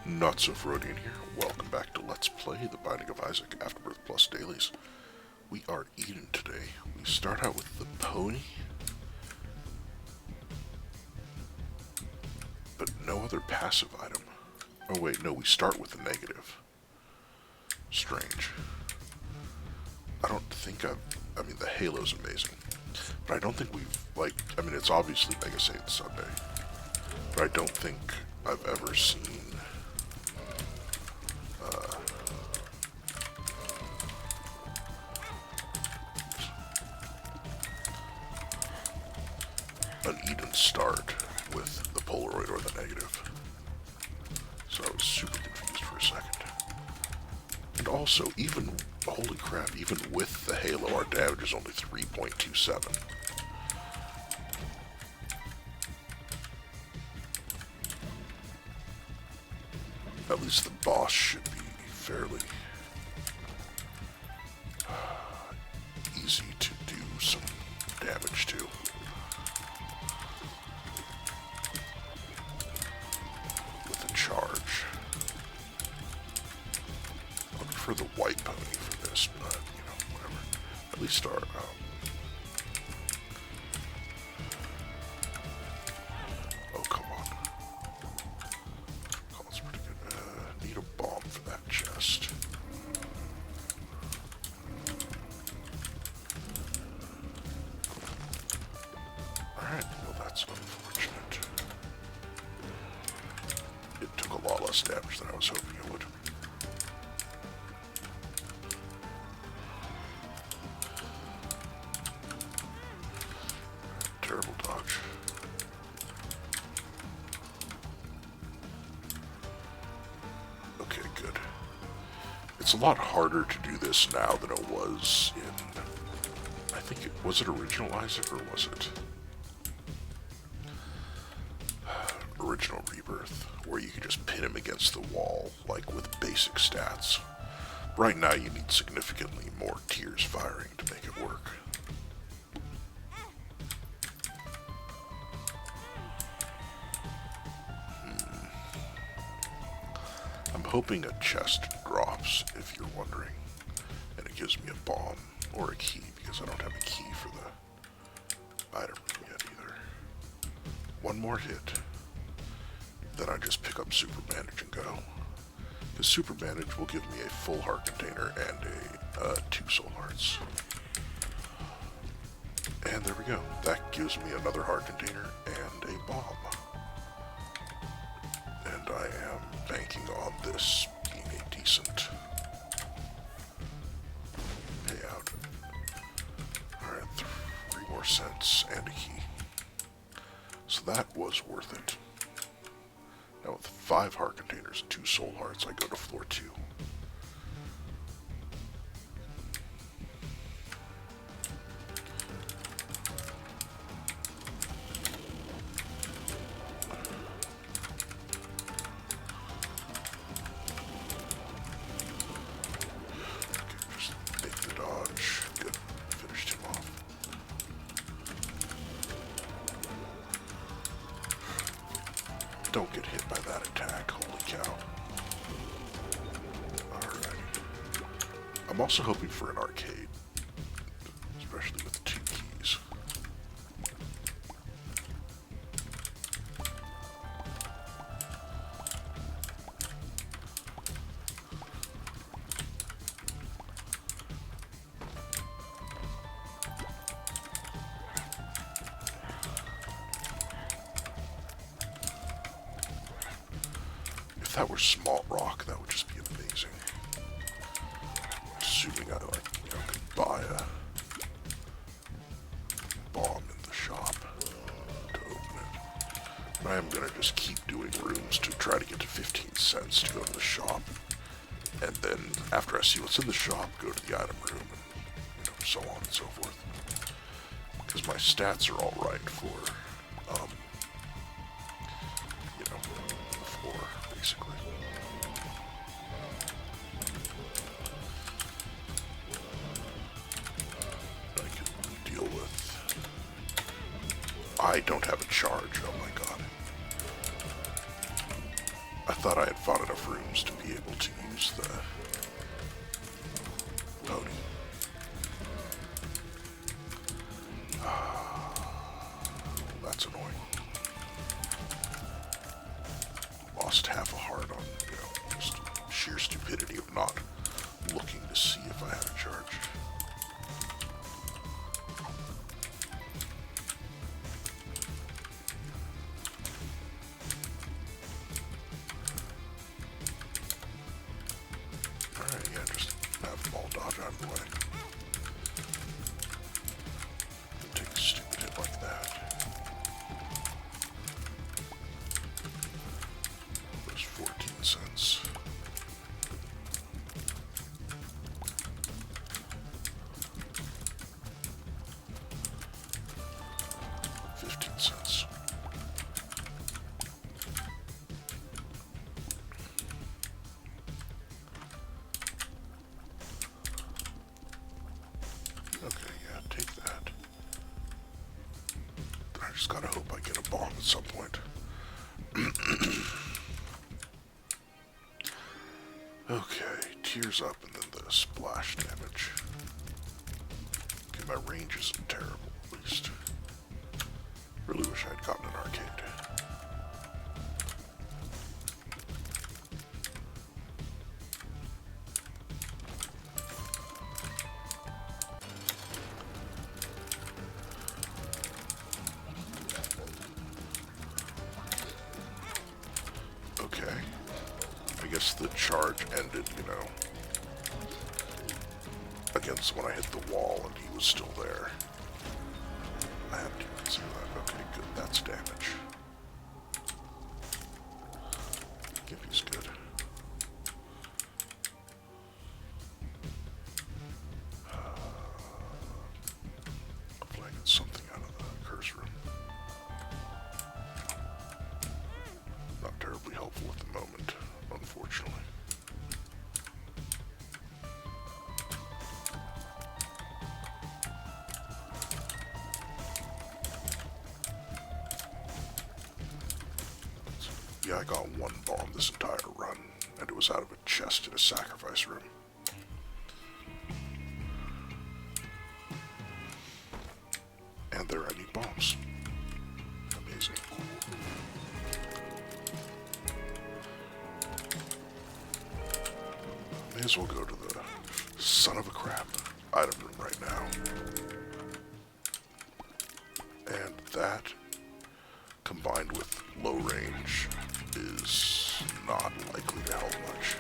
Not so Freudian here. Welcome back to Let's Play The Binding of Isaac Afterbirth Plus Dailies. We are Eden today. We start out with the pony, but no other passive item. Oh wait, no, we start with the negative. Strange. I don't think I mean, the halo's amazing, but I don't think it's obviously Mega Satan Sunday, but I don't think I've ever seen an Eden start with the Polaroid or the negative. So I was super confused for a second. And also, holy crap, even with the halo, our damage is only 3.27. At least the boss should be fairly easy to do some damage to. With a charge. I prefer the white pony for this, but, whatever. At least our, oh, come on. Oh, that's pretty good. Need a bomb for that chest. Alright, well that's unfortunate. It took a lot less damage than I was hoping it would. Terrible dodge. Okay, good. It's a lot harder to do this now than it was in, I think was it original Isaac or was it original Rebirth, where you could just pin him against the wall, like with basic stats. Right now you need significantly more tears firing to make it work. I'm hoping a chest drops, if you're wondering, and it gives me a bomb or a key, because I don't have a key for the item yet either. One more hit, then I just pick up Super Bandage and go. Because Super Bandage will give me a full heart container and a 2 soul hearts. And there we go. That gives me another heart container and a bomb. And I am banking on this being a decent payout. Alright, 3 more cents and a key. So that was worth it. Now with 5 heart containers and 2 soul hearts, I go to floor 2. Don't get hit by that attack, holy cow. Alrighty. I'm also hoping for an arcade, especially with 2 keys. If that were Small Rock, that would just be amazing. Assuming I could buy a bomb in the shop to open it. But I am gonna just keep doing rooms to try to get to 15 cents to go to the shop. And then after I see what's in the shop, go to the item room and so on and so forth. Because my stats are all right for basically. I can deal with. I don't have a charge, oh my god. thought I had found enough rooms to be able to use the pony. That's annoying. Lost half a heart on, just sheer stupidity of not looking to see if I had a charge. Alright, yeah, just have them all dodge out of the way. Take a stupid hit like that. There's 14 cents. $0.15. Okay, yeah, take that. I just gotta hope I get a bomb at some point. Okay, tears up and then the splash damage. Okay, my range isn't terrible, at least. Really wish I'd gotten an arcade. Okay. I guess the charge ended, against when I hit the wall and he was still there. I have to consider that. Okay, good. That's damage. Gimpy's good. Hopefully I get something out of the curse room. Not terribly helpful at the moment, unfortunately. Yeah, I got one bomb this entire run, and it was out of a chest in a sacrifice room. And there I need bombs. Amazing. May as well go to the son of a crap item room right now. And that, combined with low range, is not likely to help much.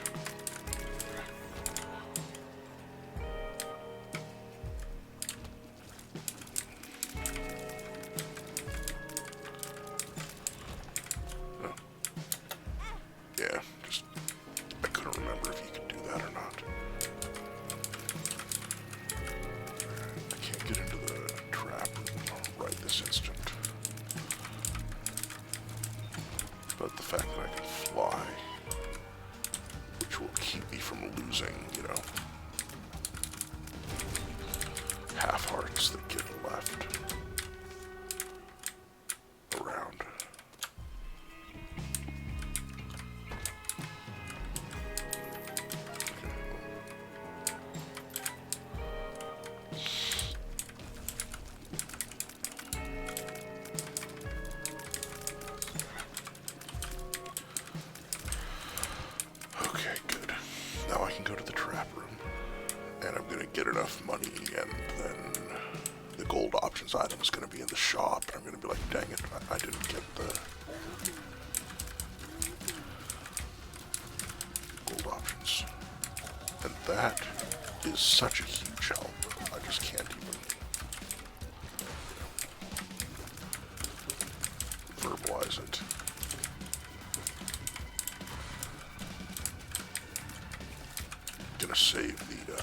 Oh. Yeah, I couldn't remember if you could do that or not. I can't get into the trap right this instant. But the fact that I can fly, which will keep me from losing, half hearts that get left around. Okay, good. Now I can go to the trap room, and I'm gonna get enough money, and then the gold options item is gonna be in the shop, and I'm gonna be like, dang it, I didn't get the gold options. And that is such a huge help. I just can't even verbalize it. Gonna save the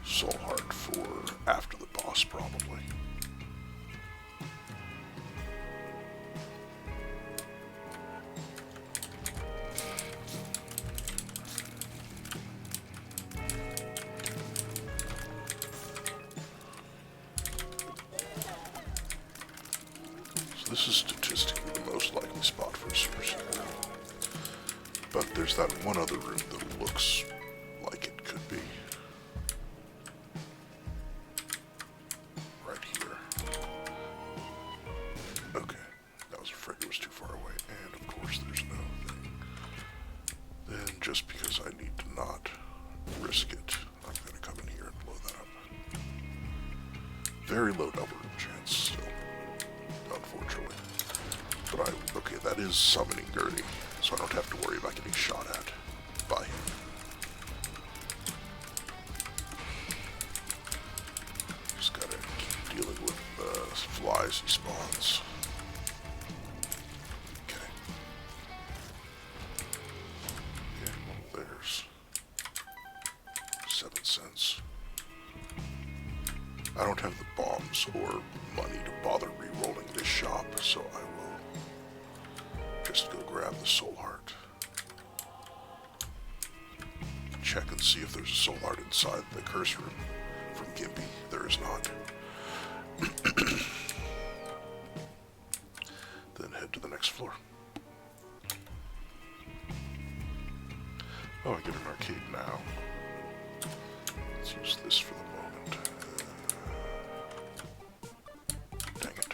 soul heart for after the boss, probably. So this is statistically the most likely spot for a super secret. But there's that one other room that looks like it could be. Right here. Okay. I was afraid it was too far away. And of course there's no thing. Then just because I need to not risk it, I'm going to come in here and blow that up. Very low double room chance still. Unfortunately. But okay, that is summoning Gertie, so I don't have to worry about getting shot at by him. Just gotta keep dealing with flies he spawns. Okay. Yeah, well, there's 7 cents. I don't have the bombs or money to bother re-rolling this shop, so I will just go grab the soul heart. Check and see if there's a soul heart inside the curse room from Gimpy. There is not. Then head to the next floor. Oh, I get an arcade now. Let's use this for the moment. Dang it.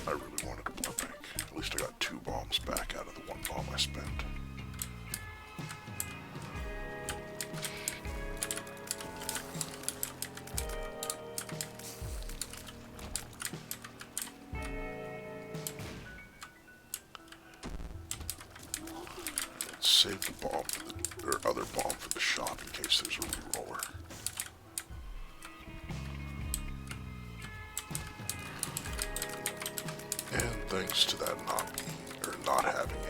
I really wanted a blood bank. At least I got 2 bombs back out of the 1 bomb I spent. Let's save the bomb for the, or other bomb for the shop in case there's a re-roller. And thanks to that not having a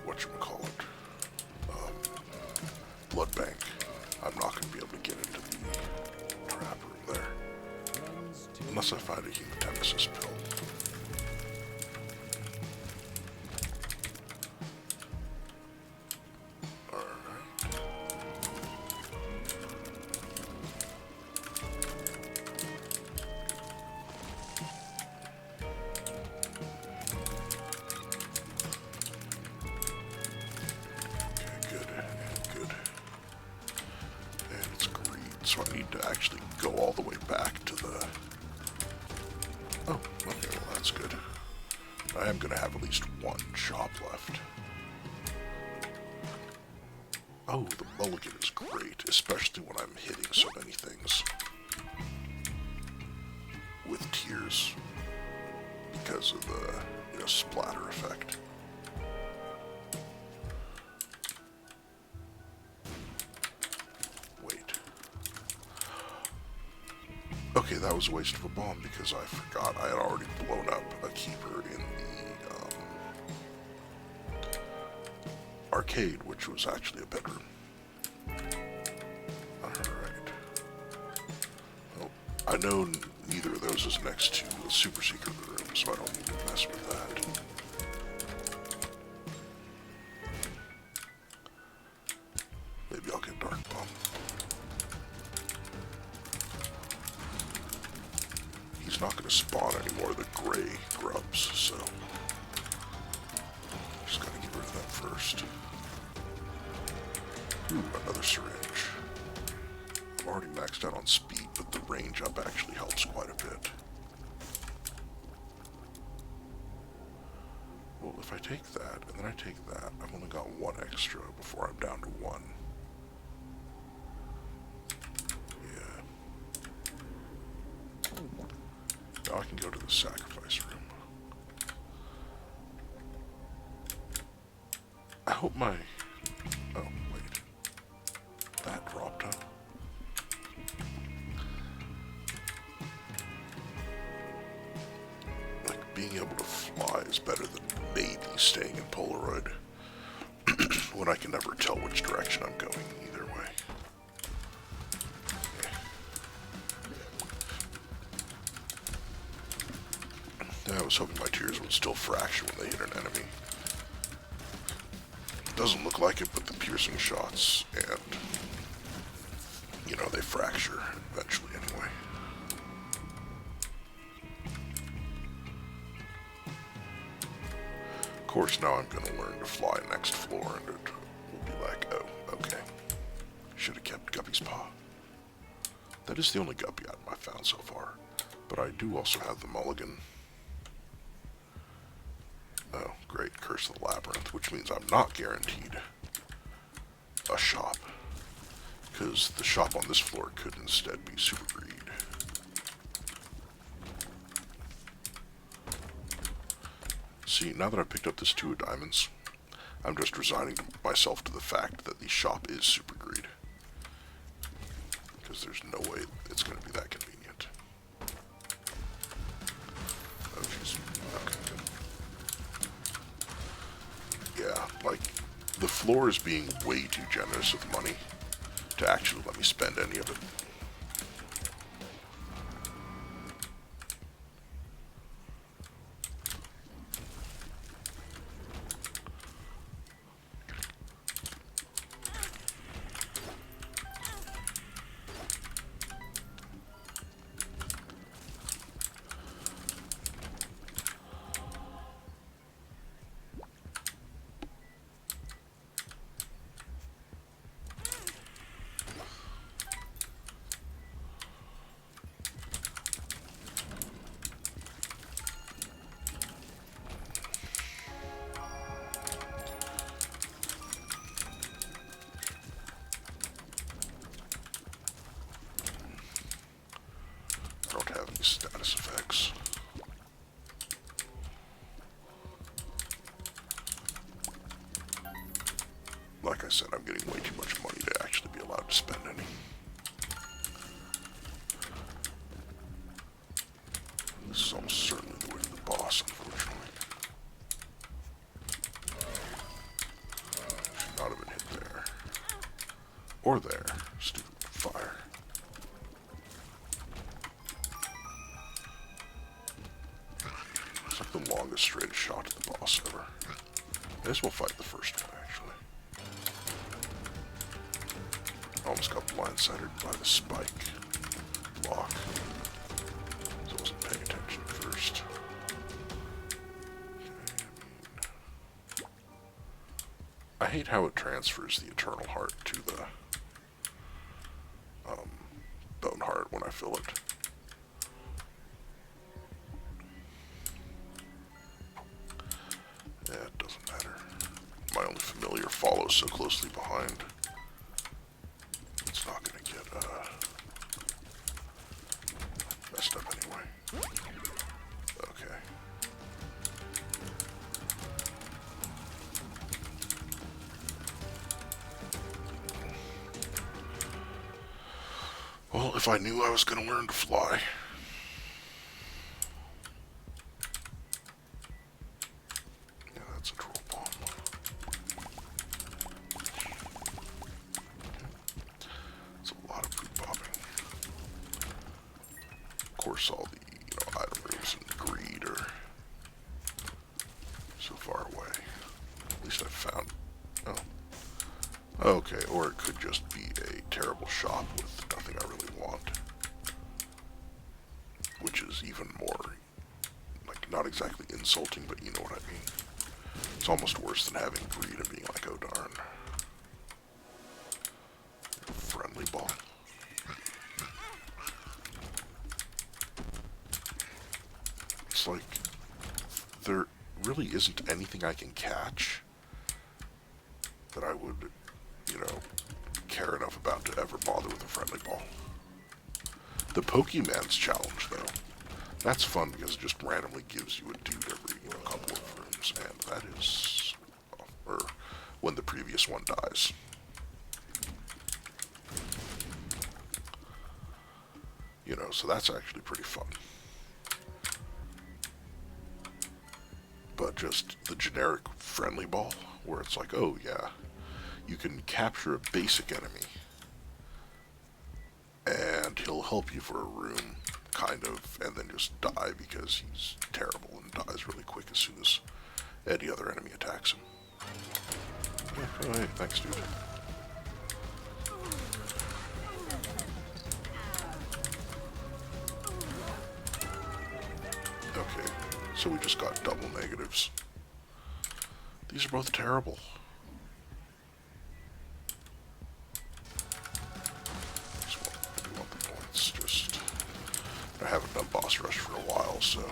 whatchamacallit, blood bank, I'm not going to be able to get into the trap room there. Unless I find a hematemesis pill. So I need to actually go all the way back to the... Oh, okay, well that's good. I am going to have at least 1 shop left. Oh, the mulligan is great, especially when I'm hitting so many things with tears because of the, splatter effect. Okay, that was a waste of a bomb because I forgot I had already blown up a keeper in the arcade, which was actually a bedroom. Alright. Well, I know neither of those is next to the super secret room, so I don't need to mess with that. Maybe I'll get dark bomb. He's not going to spawn anymore, the gray grubs, so just got to get rid of that first. Ooh, another syringe. I'm already maxed out on speed, but the range up actually helps quite a bit. Well, if I take that, and then I take that, I've only got 1 extra before I'm down to 1. Now I can go to the sacrifice room. I hope my... Oh, wait. That dropped, huh? Like, being able to fly is better than maybe staying in Polaroid when I can never tell which direction I'm going either way. I was hoping my tears would still fracture when they hit an enemy. Doesn't look like it, but the piercing shots and, they fracture eventually anyway. course, now I'm gonna learn to fly next floor, and it will be like, oh, okay. Should have kept Guppy's paw. That is the only Guppy item I've found so far. But I do also have the mulligan. Oh, great, Curse of the Labyrinth, which means I'm not guaranteed a shop. Because the shop on this floor could instead be Super Greed. See, now that I've picked up this 2 of diamonds, I'm just resigning myself to the fact that the shop is Super Greed. Because there's no way it's going to be that convenient. Oh, jeez. Okay, good. Yeah, like, the floor is being way too generous with money to actually let me spend any of it. Status effects. Like I said, I'm getting way too much money to actually be allowed to spend any. This is almost certainly the way to the boss, unfortunately. Should not have been hit there. Or there. Stupid fire. The longest straightest shot at the boss ever. I guess we'll fight the first one, actually. Almost got blindsided by the spike block. So I wasn't paying attention at first. Okay, I hate how it transfers the Eternal Heart to the Bone Heart when I fill it. My only familiar follows so closely behind. It's not going to get messed up anyway. Okay. Well, if I knew I was going to learn to fly. All the, item rooms and greed are so far away. At least I've found. Oh. Okay, or it could just be a terrible shop with nothing I really want. Which is even more, like, not exactly insulting, but you know what I mean. It's almost worse than having greed and being like, oh darn. Friendly ball. It's like, there really isn't anything I can catch that I would, care enough about to ever bother with a friendly ball. The Pokemon's challenge, though, that's fun because it just randomly gives you a dude every, couple of rooms, and that is, or when the previous one dies. So that's actually pretty fun. But just the generic friendly ball, where it's like, oh yeah, you can capture a basic enemy, and he'll help you for a room, kind of, and then just die because he's terrible and dies really quick as soon as any other enemy attacks him. Yeah, oh hey, thanks dude. Okay, so we just got double negatives. These are both terrible. I do want the points, just... I haven't done boss rush for a while, so...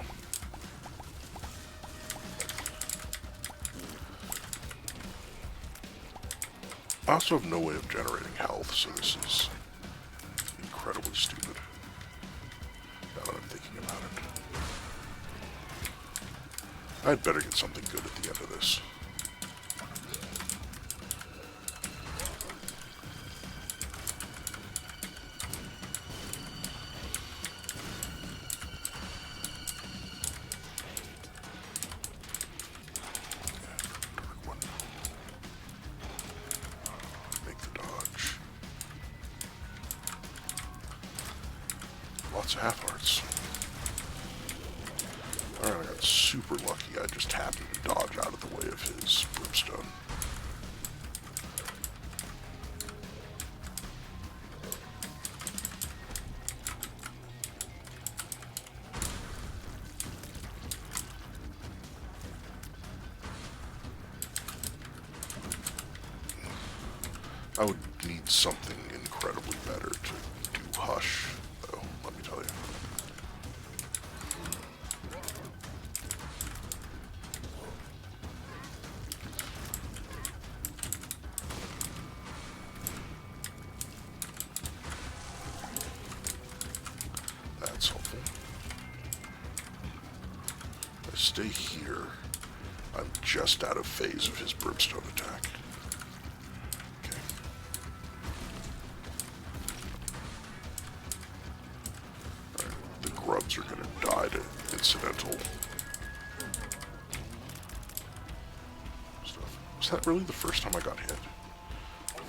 I also have no way of generating health, so this is incredibly stupid. Now that I'm thinking about it. I'd better get something good at the end of this. Lots of half hearts. Alright, I got super lucky. I just happened to dodge out of the way of his brimstone. I would need something incredibly better to do Hush, though, let me tell you. That's helpful. If I stay here, I'm just out of phase of his brimstone attack. Grubs are gonna die to incidental stuff. Was that really the first time I got hit?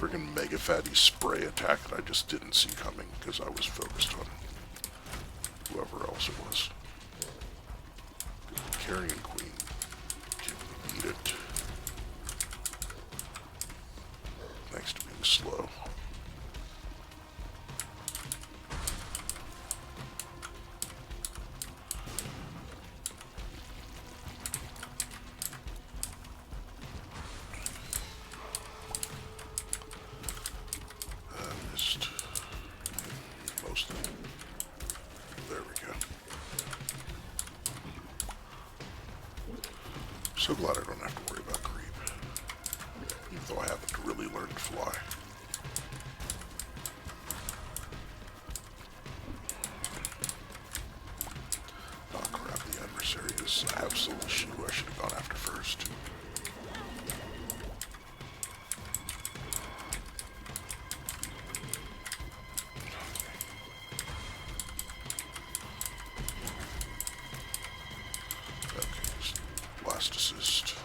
Friggin' mega fatty spray attack that I just didn't see coming because I was focused on whoever else it was. Carrion Queen. Can beat it. Thanks to being slow. There we go. So glad I don't have to worry about creep. Even though I haven't really learned to fly. Oh crap, the adversary is absolutely shit who I should have gone after first. Assist.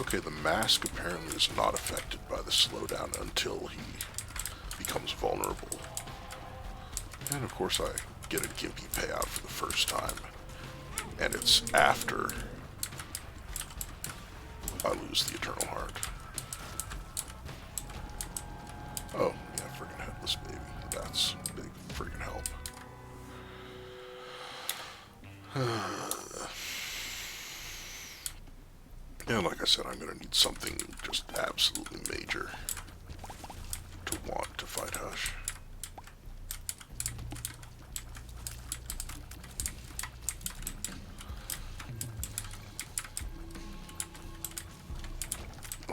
Okay, the mask apparently is not affected by the slowdown until he becomes vulnerable. And of course I get a gimpy payout for the first time. And it's after I lose the Eternal Heart. Oh, yeah, friggin' Headless Baby. That's a big friggin' help. And like I said, I'm gonna need something just absolutely major to want to fight Hush.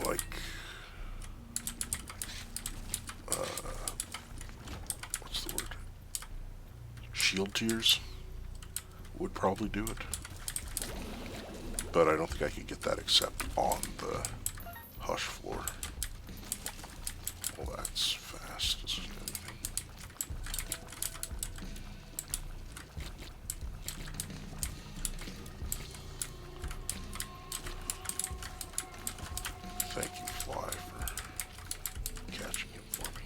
Like, what's the word? Shield Tears would probably do it. But I don't think I could get that except on the Hush floor. Well, that's fast as anything. Thank you, Fly, for catching him for me.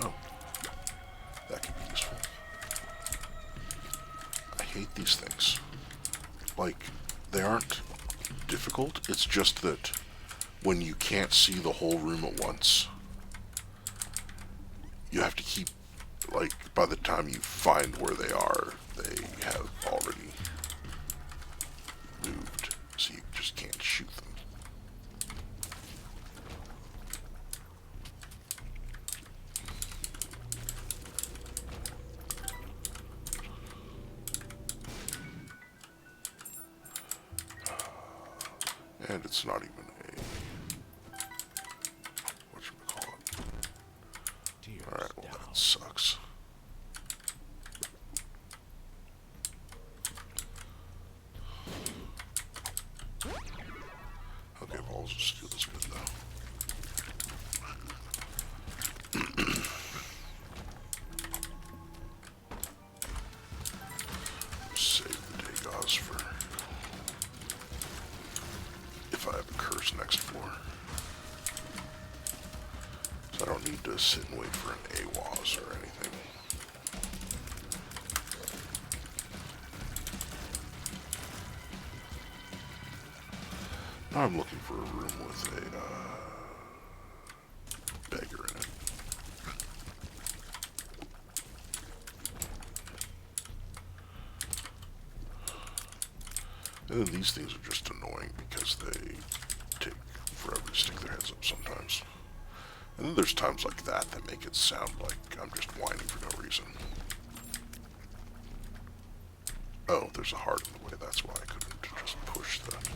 Oh. That could be useful. I hate these things. Like, they aren't difficult, it's just that when you can't see the whole room at once, you have to keep, like, by the time you find where they are, they have already moved, so you just can't shoot them. And it's not even a, whatchamacallit. Alright, well that sucks. Okay, balls of steel is good though. Save the Dagaz for if I have a curse next floor. So I don't need to sit and wait for an AWAS or anything. Now I'm looking for a room with a beggar in it. And then these things are just annoying because they take forever to stick their heads up sometimes. And then there's times like that that make it sound like I'm just whining for no reason. Oh, there's a heart in the way, that's why I couldn't just push that.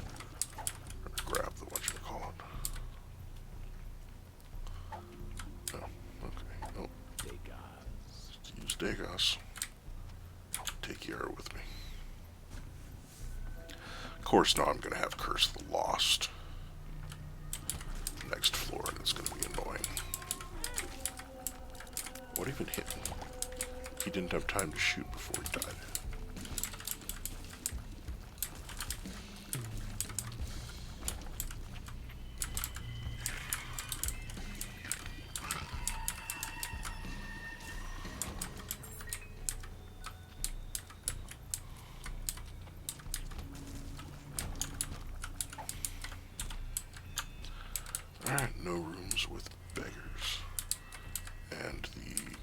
Or grab the whatchamacallit. Oh, okay. Oh. Let's use Dagaz. Take Yara with me. Of course, now I'm going to have Curse of the Lost next floor, and it's going to be annoying. What even hit him? He didn't have time to shoot before he died. Alright, no rooms with beggars. And the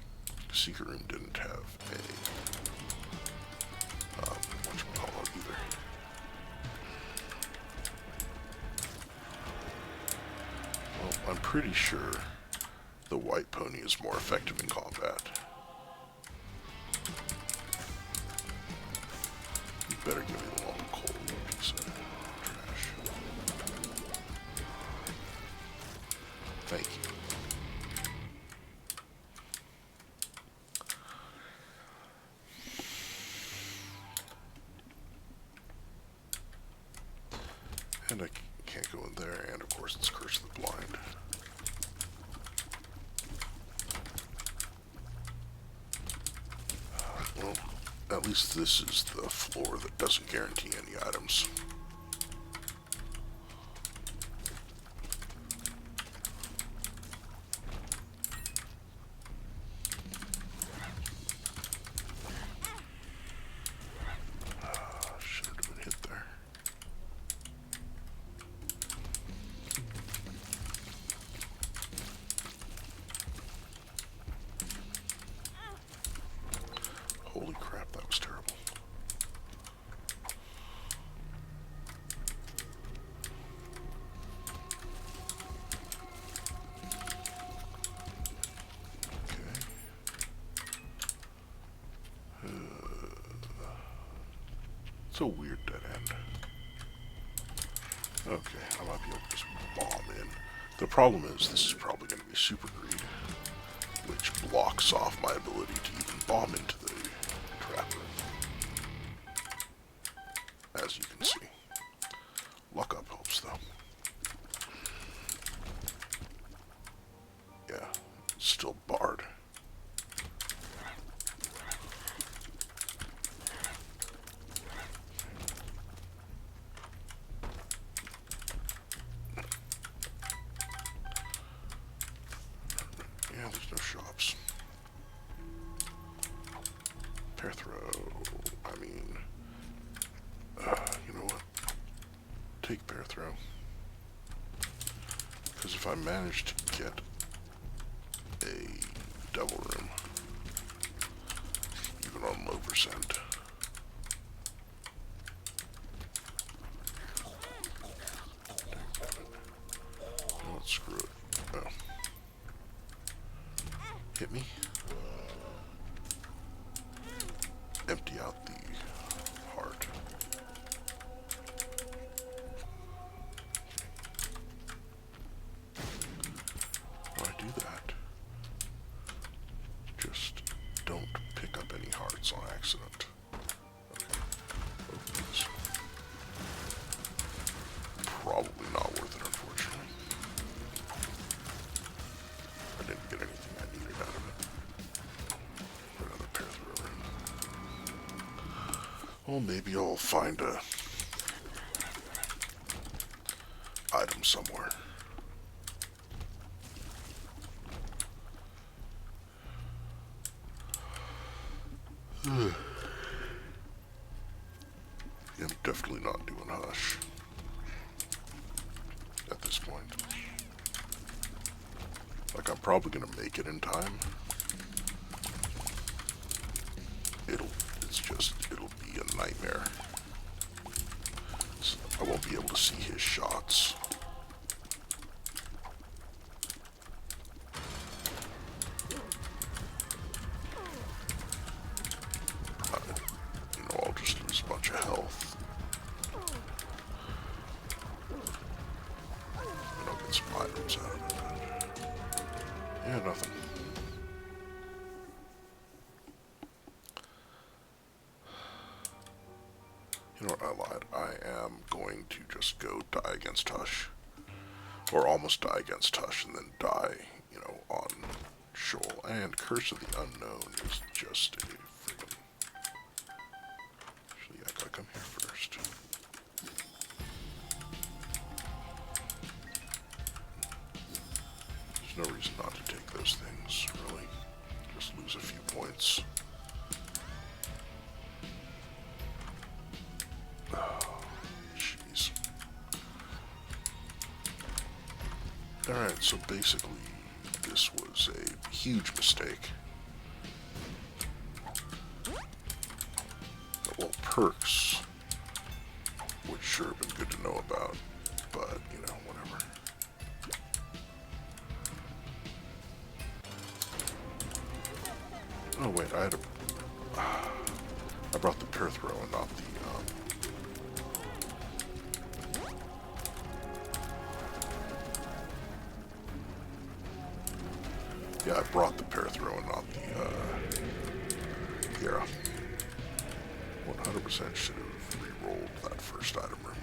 secret room didn't have a, whatchamacallit either. Well, I'm pretty sure the white pony is more effective in combat. You better give me the long coal, piece of trash. Thank you. And I can't go in there, and of course it's Curse of the Blind. Well, at least this is the floor that doesn't guarantee any items. Should have been hit there. Holy crap, that was terrible. It's a weird dead end. Okay, I might be able to just bomb in. The problem is this is probably going to be super greed, which blocks off my ability to even bomb into the trap room. As you can see. Luck up helps though. Yeah, it's still barred. Yeah, there's no shops. Pair throw. I mean, you know what? Take pair throw. Because if I manage to get a devil room, even on low percent, oh, screw it. Oh. Hit me. Empty out the heart. When I do that, just don't pick up any hearts on accident. Okay. Open this. Probably not worth it, unfortunately. I didn't get anything I needed out of it. Another pair through in. Well, maybe I'll find a item somewhere. I'm definitely not doing Hush at this point. Like, I'm probably gonna make it in time. It'll be a nightmare. So I won't be able to see his shots. I'll just lose a bunch of health. And I'll get some items out of it. Yeah, nothing. You know what, I lied. I am going to just go die against Hush. Or almost die against Hush and then die, on Shoal. And Curse of the Unknown is just a friggin'... Actually, I gotta come here first. There's no reason not to take those things, really. Just lose a few points. Alright, so basically, this was a huge mistake. Well, perks would sure have been good to know about, but, whatever. Oh wait, I brought the pair throw and not the, yeah, I brought the pair throw and not the, Yara. 100% should have re-rolled that first item room.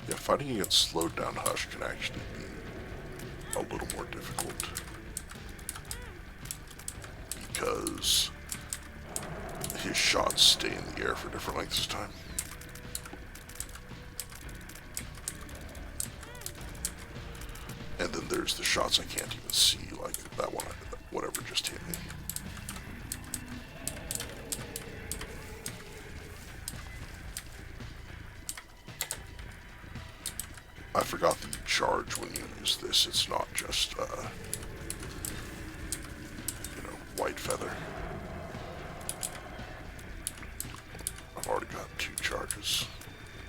Yeah, fighting against slowed down Hush can actually be a little more difficult. Because his shots stay in the air for different lengths of time. And then there's the shots I can't even see, like that one, whatever just hit me. I forgot that you charge when you use this. It's not just, white feather. I've already got 2 charges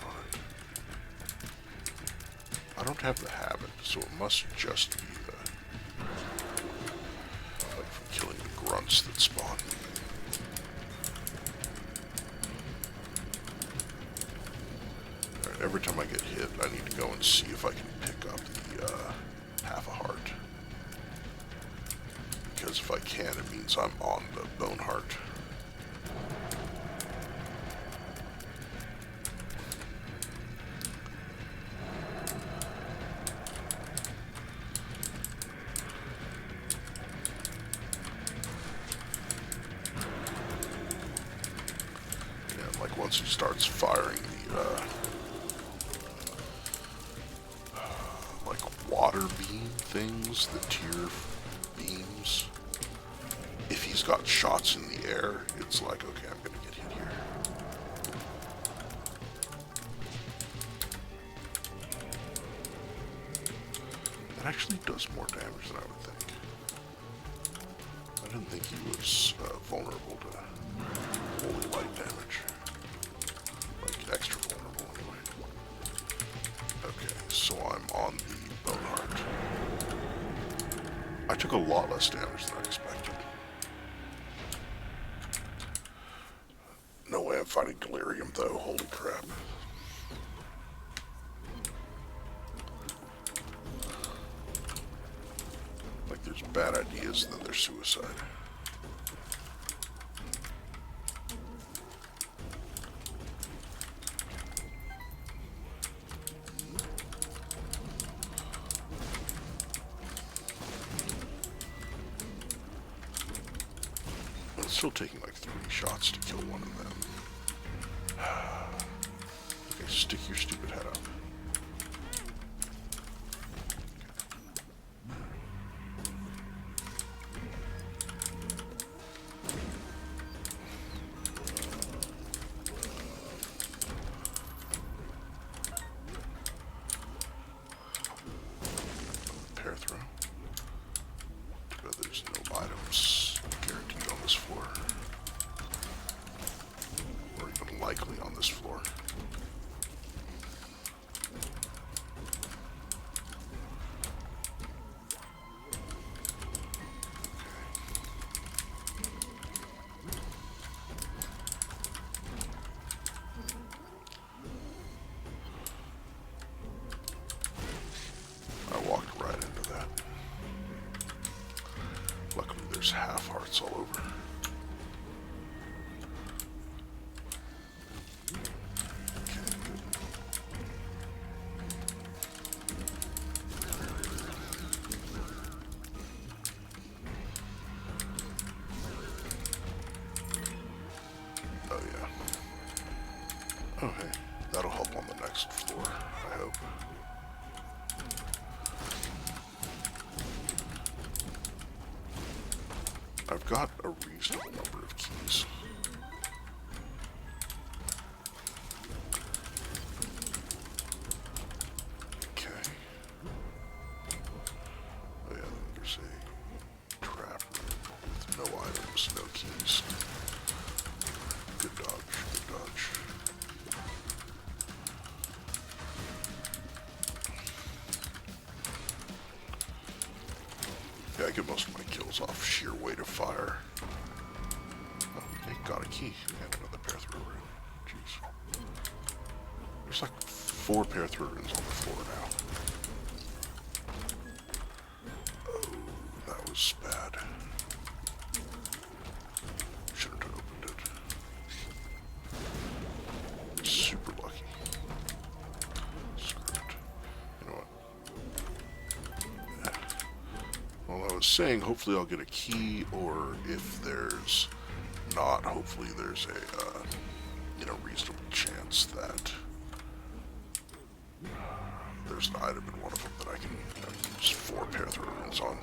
on it. I don't have the habit, so it must just be like from killing the grunts that spawn. Alright, every time I get hit, I need to go and see if I can pick up the half a heart. Because if I can, it means I'm on the bone heart. Once he starts firing the, like water beam things, the tier beams, if he's got shots in the air, it's like, okay, I'm gonna get hit here. That actually does more damage than I would think. I didn't think he was vulnerable to holy light damage. Like, extra vulnerable anyway. Okay, so I'm on the Bone Heart. I took a lot less damage than I expected. No way I'm fighting Delirium though, holy crap. Like there's bad ideas, then there's suicide. It's still taking like 3 shots to kill one of them. Okay, stick your stupid head up. Pair throw. But there's no items guaranteed on this floor. Or even likely on this floor. I walked right into that. Luckily there's half hearts all over. Okay, good. Oh yeah. Oh hey, that'll help on the next floor, I hope. I've got a reasonable number of keys. Okay. Oh yeah, there's a trap with no items, no keys. Good dodge, good dodge. Yeah, I get most of my kills off sheer weight of fire. Oh, okay, got a key. And another pair through room. Jeez. There's like 4 pair through rooms on the floor now. Oh, that was bad. Shouldn't have opened it. Super lucky. Screw it. You know what? Well, I was saying, hopefully I'll get a key, or if there's not, hopefully there's a, reasonable chance that there's an item in one of them that I can use 4 pair through runes on.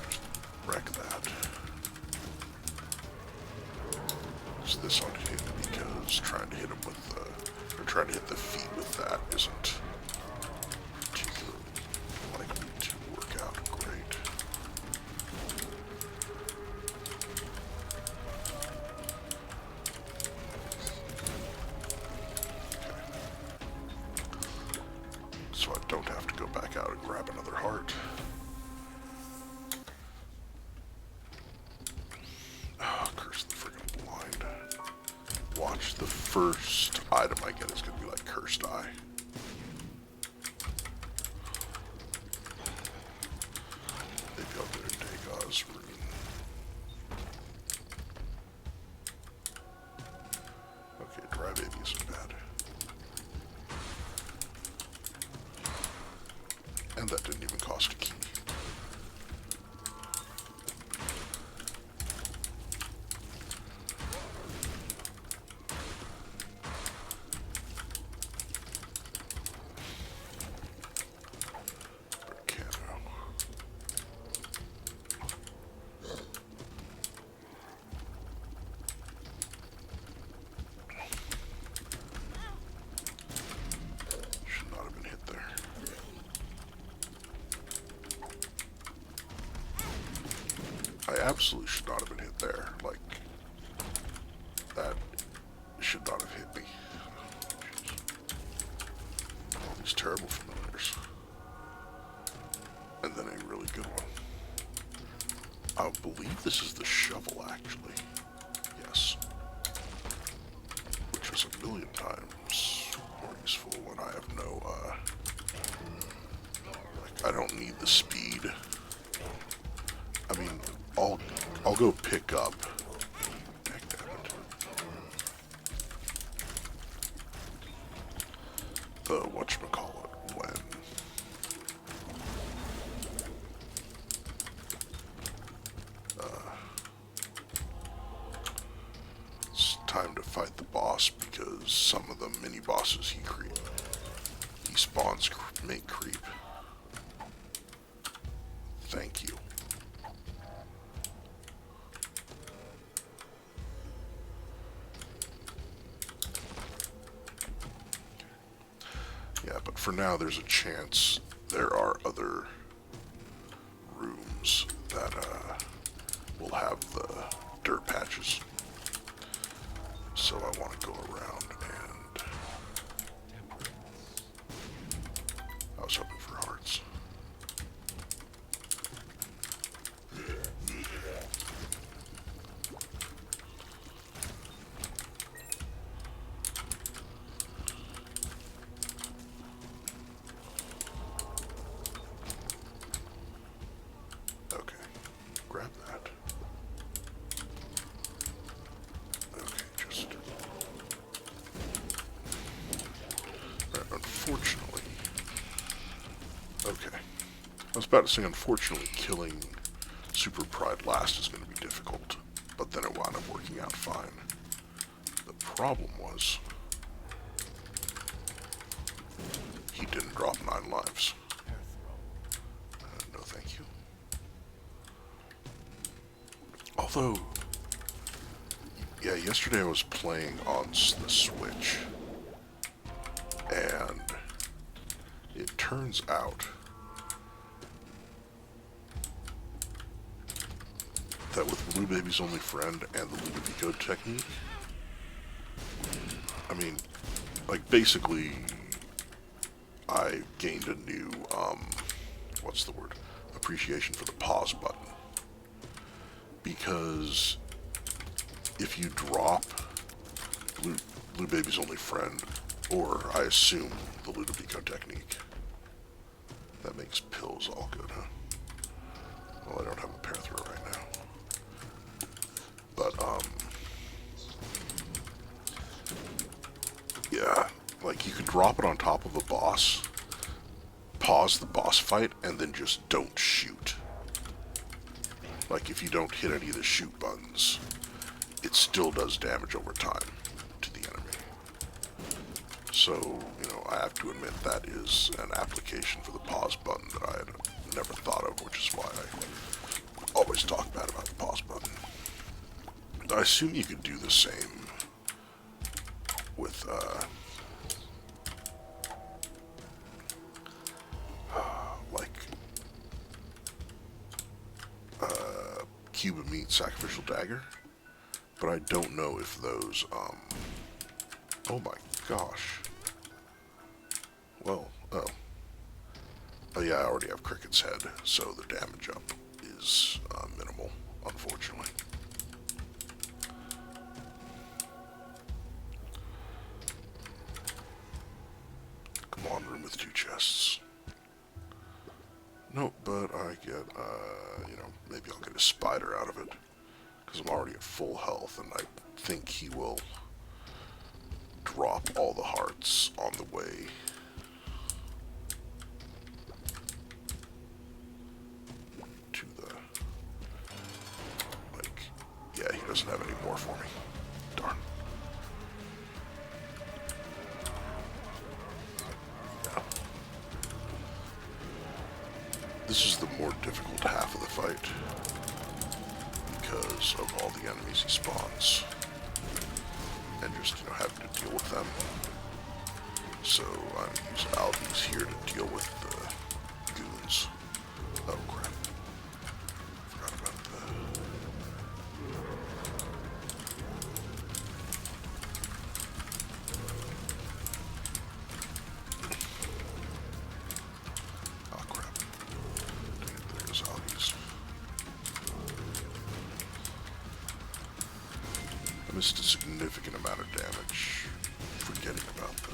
Just wreck that. Use this on him because trying to hit him with, or trying to hit the feet with that isn't particularly likely to work out great. So I don't have to go back out and grab another heart. Oh, curse the friggin' blind. Watch, the first item I get is gonna be like Cursed Eye. Maybe I'll get a Dagon's rune. Okay, Dry Baby isn't bad. And that didn't even cost a key. absolutely should not have been hit there. Like, that should not have hit me. All these terrible familiars. And then a really good one. I believe this is the shovel, actually. Yes. Which was a million times more useful when I have no, like, I don't need the speed. I mean, I'll go pick up. Heck, damn it. The whatchamacallit when it's time to fight the boss, because some of the mini bosses he spawns make creep. Thank you. Yeah, but for now there's a chance there are other rooms that will have the dirt patches. So I want to go around and I was hoping for hearts. Okay, grab that. Okay, just... Right, unfortunately... Okay. I was about to say, unfortunately, killing Super Pride last is going to be difficult, but then it wound up working out fine. The problem was... he didn't drop 9 lives. No thank you. Although, yeah, yesterday I was playing on the Switch, and it turns out that with Blue Baby's Only Friend and the Ludovico technique, I mean, like, basically, I gained a new, what's the word? Appreciation for the pause button. Because if you drop Blue Baby's Only Friend, or I assume the Ludovico technique, that makes pills all good, huh? Well, I don't have a pair throw right now. But, yeah, like, you could drop it on top of a boss, pause the boss fight, and then just don't shoot. Like, if you don't hit any of the shoot buttons, it still does damage over time to the enemy. So, you know, I have to admit that is an application for the pause button that I had never thought of, which is why I always talk bad about the pause button. I assume you could do the same with, Cube of Meat, Sacrificial Dagger, but I don't know if those, oh my gosh. Well, oh yeah, I already have Cricket's Head, so the damage up is, minimal, unfortunately. Come on, room with 2 chests. Nope, but I get, you know, maybe I'll get a spider out of it, because I'm already at full health, and I think he will drop all the hearts on the way. To the, like, yeah, he doesn't have any more for me. Darn. This is the more difficult half of the fight because of all the enemies he spawns and just, you know, having to deal with them. So I'm using Albies here to deal with the goons. Oh crap. Forgot about missed a significant amount of damage. Forgetting about the...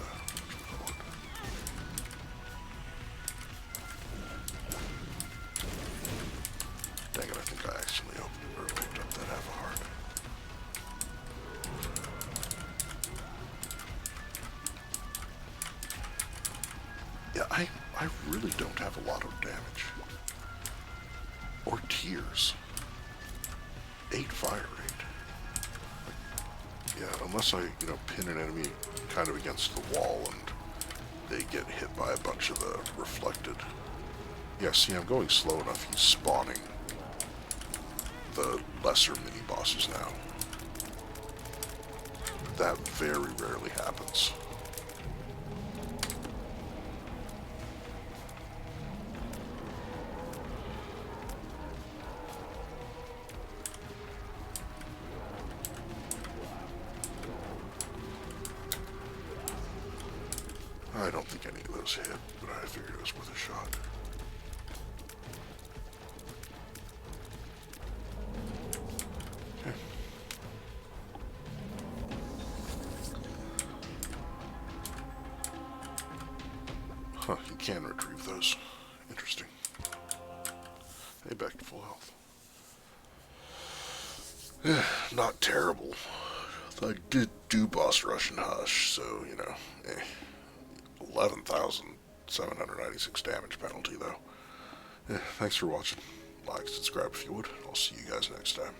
Dang it, I think I accidentally opened or picked up that half a heart. Yeah, I really don't have a lot of damage. Or tears. 8 fire rate. Yeah, unless I, pin an enemy kind of against the wall and they get hit by a bunch of the reflected. Yeah, see, I'm going slow enough. He's spawning the lesser mini-bosses now. That very rarely happens. I don't think any of those hit, but I figured it was worth a shot. Okay. Huh, you can retrieve those. Interesting. Hey, back to full health. Not terrible. I did do boss rush and hush, so, 11,796 damage penalty, though. Thanks for watching. Like, subscribe if you would. I'll see you guys next time.